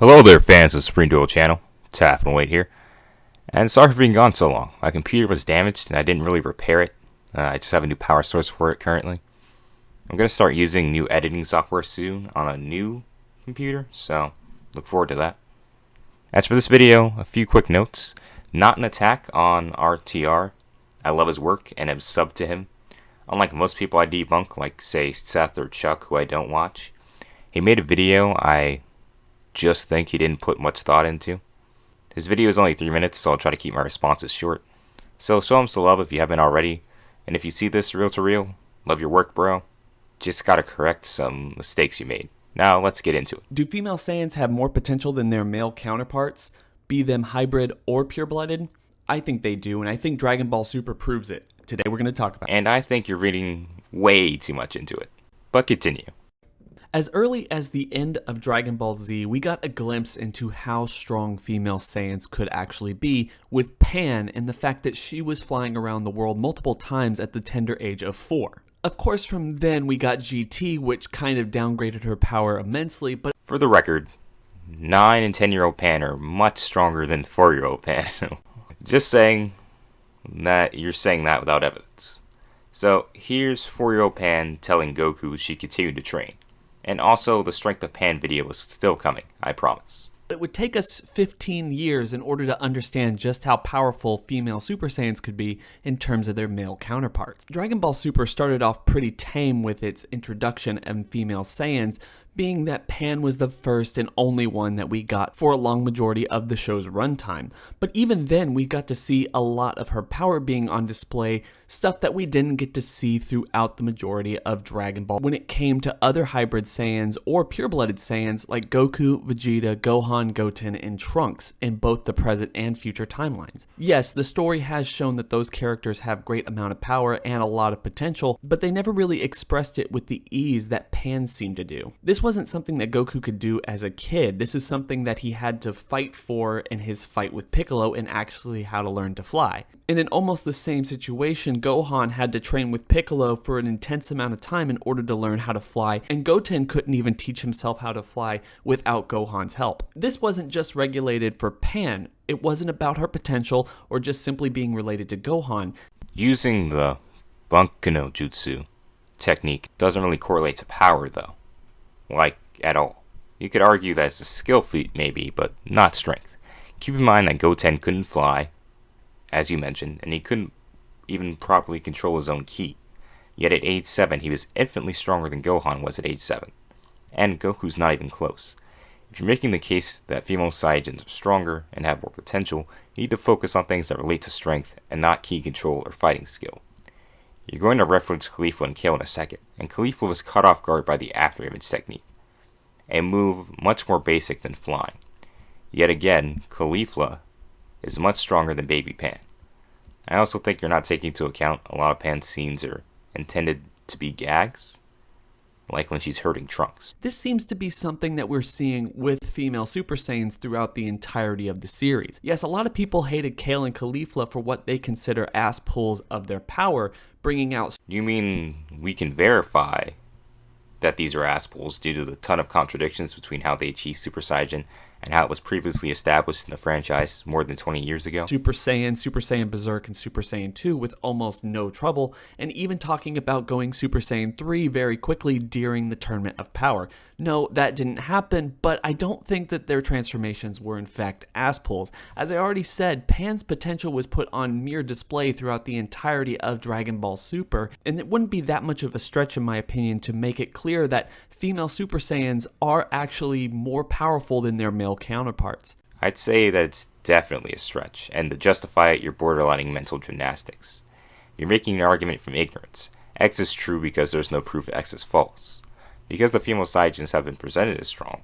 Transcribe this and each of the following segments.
Hello there, fans of the Supreme Duel channel. Taff and Wait here. And sorry for being gone so long. My computer was damaged and I didn't really repair it. I just have a new power source for it currently. I'm going to start using new editing software soon on a new computer, so look forward to that. As for this video, a few quick notes. Not an attack on RTR. I love his work and have subbed to him. Unlike most people I debunk, like say Seth or Chuck, who I don't watch, he made a video I just think he didn't put much thought into. His video is only 3 minutes, so I'll try to keep my responses short. So show him some love if you haven't already. And if you see this real to real, love your work, bro. Just gotta correct some mistakes you made. Now let's get into it. Do female Saiyans have more potential than their male counterparts, be them hybrid or pure-blooded? I think they do, and I think Dragon Ball Super proves it. Today we're going to talk about it. And I think you're reading way too much into it. But continue. As early as the end of Dragon Ball Z, we got a glimpse into how strong female Saiyans could actually be, with Pan and the fact that she was flying around the world multiple times at the tender age of 4. Of course, from then we got GT, which kind of downgraded her power immensely, but for the record, 9 and 10-year-old Pan are much stronger than 4-year-old Pan. Just saying that you're saying that without evidence. So here's 4-year-old Pan telling Goku she continued to train. And also, the Strength of Pan video is still coming, I promise. it would take us 15 years in order to understand just how powerful female Super Saiyans could be in terms of their male counterparts. Dragon Ball Super started off pretty tame with its introduction of female Saiyans, being that Pan was the first and only one that we got for a long majority of the show's runtime. But even then, we got to see a lot of her power being on display, stuff that we didn't get to see throughout the majority of Dragon Ball when it came to other hybrid Saiyans or pure-blooded Saiyans like Goku, Vegeta, Gohan, Goten, and Trunks in both the present and future timelines. Yes, the story has shown that those characters have great amount of power and a lot of potential, but they never really expressed it with the ease that Pan seemed to do. This wasn't something that Goku could do as a kid. This is something that he had to fight for in his fight with Piccolo and actually how to learn to fly. And in almost the same situation, Gohan had to train with Piccolo for an intense amount of time in order to learn how to fly, and Goten couldn't even teach himself how to fly without Gohan's help. This wasn't just regulated for Pan. It wasn't about her potential or just simply being related to Gohan. Using the Bunkuno Jutsu technique doesn't really correlate to power though. Like, at all. You could argue that it's a skill feat maybe, but not strength. Keep in mind that Goten couldn't fly, as you mentioned, and he couldn't even properly control his own ki. Yet at age 7, he was infinitely stronger than Gohan was at age 7. And Goku's not even close. If you're making the case that female Saiyajins are stronger and have more potential, you need to focus on things that relate to strength and not ki control or fighting skill. You're going to reference Caulifla and Kale in a second, and Caulifla was caught off guard by the after image technique, a move much more basic than flying. Yet again, Caulifla is much stronger than Baby Pan. I also think you're not taking into account a lot of Pan's scenes are intended to be gags, like when she's hurting Trunks. This seems to be something that we're seeing with female Super Saiyans throughout the entirety of the series. Yes, a lot of people hated Kale and Caulifla for what they consider ass pulls of their power, bringing out... You mean we can verify that these are ass pulls due to the ton of contradictions between how they achieve Super Saiyan and how it was previously established in the franchise more than 20 years ago? Super Saiyan Berserk, and Super Saiyan 2 with almost no trouble, and even talking about going Super Saiyan 3 very quickly during the Tournament of Power. No, that didn't happen, but I don't think that their transformations were in fact ass pulls. As I already said, Pan's potential was put on mere display throughout the entirety of Dragon Ball Super, and it wouldn't be that much of a stretch in my opinion to make it clear that female Super Saiyans are actually more powerful than their male counterparts. I'd say that it's definitely a stretch, and to justify it, you're borderlining mental gymnastics. You're making an argument from ignorance. X is true because there's no proof X is false. Because the female Saiyajins have been presented as strong,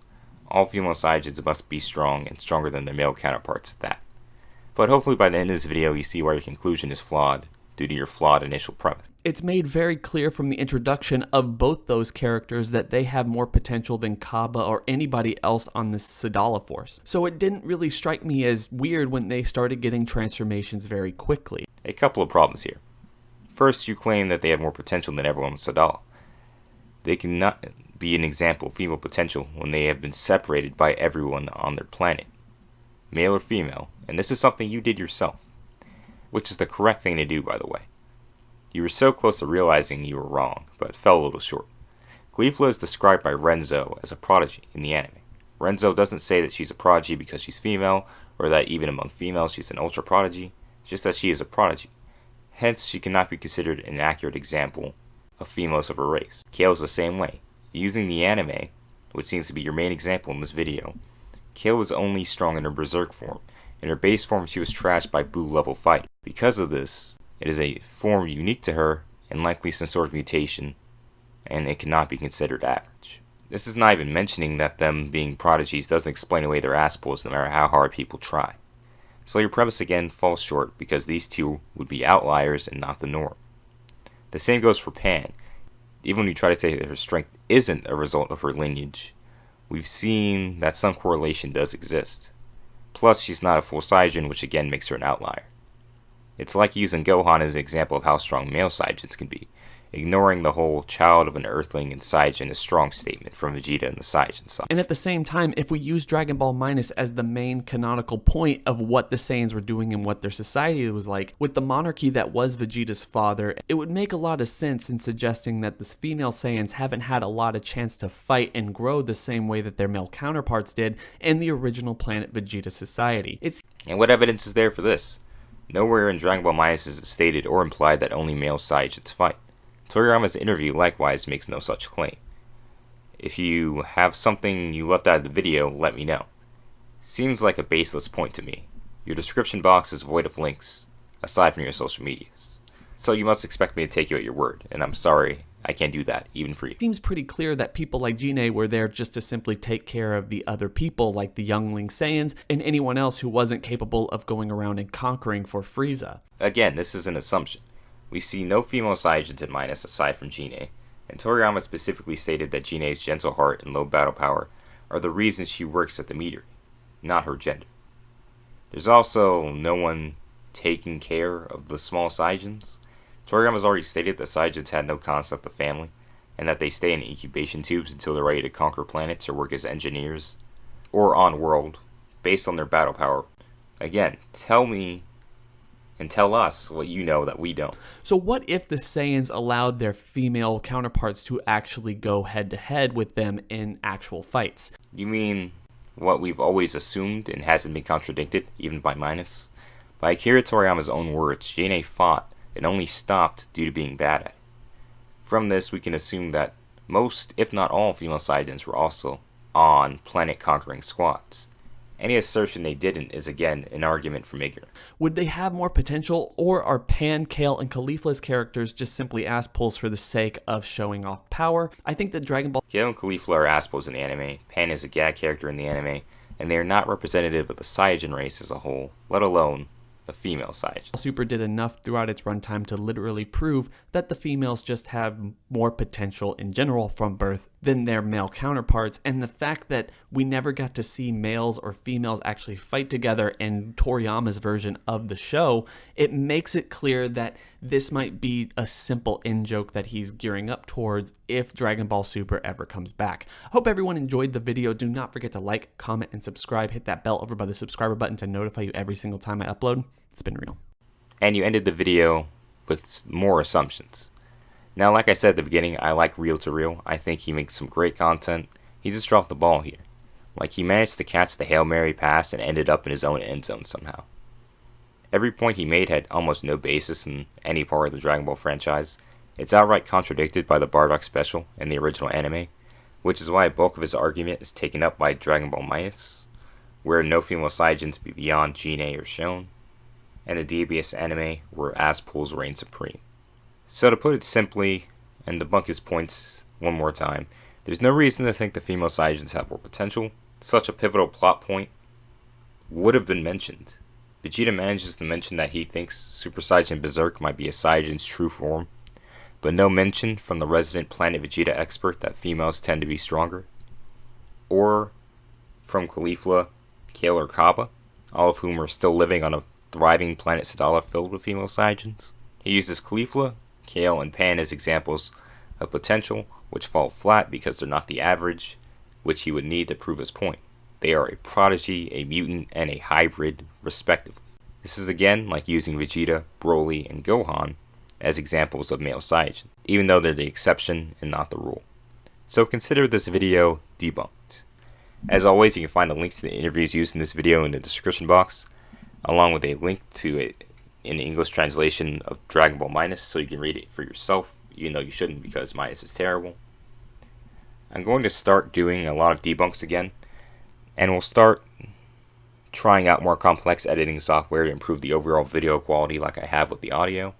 all female Saiyajins must be strong and stronger than their male counterparts at that. But hopefully by the end of this video you see why your conclusion is flawed due to your flawed initial premise. It's made very clear from the introduction of both those characters that they have more potential than Kaba or anybody else on the Sadala Force. So it didn't really strike me as weird when they started getting transformations very quickly. A couple of problems here. First, you claim that they have more potential than everyone on Sadala. be an example of female potential when they have been separated by everyone on their planet, male or female, and this is something you did yourself, which is the correct thing to do, by the way. You were so close to realizing you were wrong, but fell a little short. Caulifla is described by Renzo as a prodigy in the anime. Renzo doesn't say that she's a prodigy because she's female, or that even among females she's an ultra prodigy, just that she is a prodigy. Hence, she cannot be considered an accurate example of females of her race. Kale is the same way. Using the anime, which seems to be your main example in this video, Kale was only strong in her berserk form. In her base form, she was trashed by Boo level fight. Because of this, it is a form unique to her and likely some sort of mutation, and it cannot be considered average. This is not even mentioning that them being prodigies doesn't explain away their ass pulls no matter how hard people try. So your premise again falls short because these two would be outliers and not the norm. The same goes for Pan. Even when you try to say that her strength isn't a result of her lineage, we've seen that some correlation does exist. Plus, she's not a full Saiyajin, which again makes her an outlier. It's like using Gohan as an example of how strong male Saiyajins can be, ignoring the whole child of an Earthling and Saiyajin is strong statement from Vegeta and the Saiyajin side. And at the same time, if we use Dragon Ball Minus as the main canonical point of what the Saiyans were doing and what their society was like, with the monarchy that was Vegeta's father, it would make a lot of sense in suggesting that the female Saiyans haven't had a lot of chance to fight and grow the same way that their male counterparts did in the original Planet Vegeta society. And what evidence is there for this? Nowhere in Dragon Ball Minus is it stated or implied that only male Saiyajins fight. Toriyama's interview likewise makes no such claim. If you have something you left out of the video, let me know. Seems like a baseless point to me. Your description box is void of links, aside from your social medias. So you must expect me to take you at your word, and I'm sorry, I can't do that, even for you. It seems pretty clear that people like Gine were there just to simply take care of the other people, like the youngling Saiyans, and anyone else who wasn't capable of going around and conquering for Frieza. Again, this is an assumption. We see no female Saiyajins in Minus aside from Gine, and Toriyama specifically stated that Gine's gentle heart and low battle power are the reasons she works at the meteor, not her gender. There's also no one taking care of the small Saiyajins. Toriyama's already stated that Saiyajins had no concept of family, and that they stay in incubation tubes until they're ready to conquer planets or work as engineers, or on-world, based on their battle power. Again, tell me and tell us what you know that we don't. So what if the Saiyans allowed their female counterparts to actually go head-to-head with them in actual fights? You mean what we've always assumed and hasn't been contradicted, even by Minus? By Akira Toriyama's own words, Gine fought and only stopped due to being bad at it. From this, we can assume that most, if not all, female Saiyajins were also on planet-conquering squads. Any assertion they didn't is again an argument from ignorance. Would they have more potential, or are Pan, Kale, and Caulifla's characters just simply ass pulls for the sake of showing off power? I think that Dragon Ball Kale and Caulifla are ass pulls in the anime, Pan is a gag character in the anime, and they are not representative of the Saiyajin race as a whole, let alone the female Saiyajin. Super did enough throughout its runtime to literally prove that the females just have more potential in general from birth than their male counterparts, and the fact that we never got to see males or females actually fight together in Toriyama's version of the show, it makes it clear that this might be a simple in-joke that he's gearing up towards if Dragon Ball Super ever comes back. Hope everyone enjoyed the video. Do not forget to like, comment, and subscribe. Hit that bell over by the subscriber button to notify you every single time I upload. It's been real. And you ended the video with more assumptions. Now, like I said at the beginning, I like Reel to Reel. I think he makes some great content. He just dropped the ball here. Like, he managed to catch the Hail Mary pass and ended up in his own end zone somehow. Every point he made had almost no basis in any part of the Dragon Ball franchise. It's outright contradicted by the Bardock special and the original anime, which is why a bulk of his argument is taken up by Dragon Ball Minus, where no female Saiyajins beyond Gine are shown, and the DBS anime where ass pulls reign supreme. So to put it simply, and debunk his points one more time, there's no reason to think the female Saiyajins have more potential. Such a pivotal plot point would have been mentioned. Vegeta manages to mention that he thinks Super Saiyan Berserk might be a Saiyajin's true form, but no mention from the resident Planet Vegeta expert that females tend to be stronger, or from Caulifla, Kale, or Kaba, all of whom are still living on a thriving planet Sadala filled with female Saiyajins. He uses Caulifla, Kale, and Pan as examples of potential, which fall flat because they're not the average, which he would need to prove his point. They are a prodigy, a mutant, and a hybrid, respectively. This is again like using Vegeta, Broly, and Gohan as examples of male Saiyajin, even though they're the exception and not the rule. So consider this video debunked. As always, you can find the links to the interviews used in this video in the description box, along with a link to an English translation of Dragon Ball Minus so you can read it for yourself, even though you shouldn't because Minus is terrible. I'm going to start doing a lot of debunks again, and we'll start trying out more complex editing software to improve the overall video quality like I have with the audio.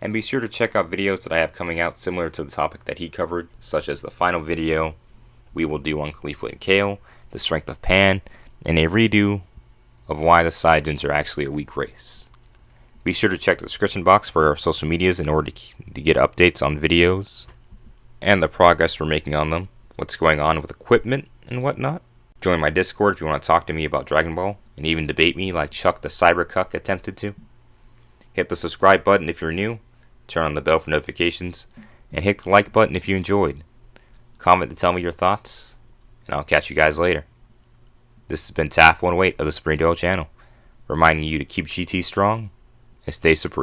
And be sure to check out videos that I have coming out similar to the topic that he covered, such as the final video we will do on Caulifla and Kale, the strength of Pan, and a redo of why the Saiyajins are actually a weak race. Be sure to check the description box for our social medias in order to get updates on videos and the progress we're making on them, what's going on with equipment and whatnot. Join my Discord if you want to talk to me about Dragon Ball and even debate me like Chuck the Cybercuck attempted to. Hit the subscribe button if you're new, turn on the bell for notifications, and hit the like button if you enjoyed. Comment to tell me your thoughts, and I'll catch you guys later. This has been TAF 108 of the Supreme Duo channel, reminding you to keep GT strong and stay supreme.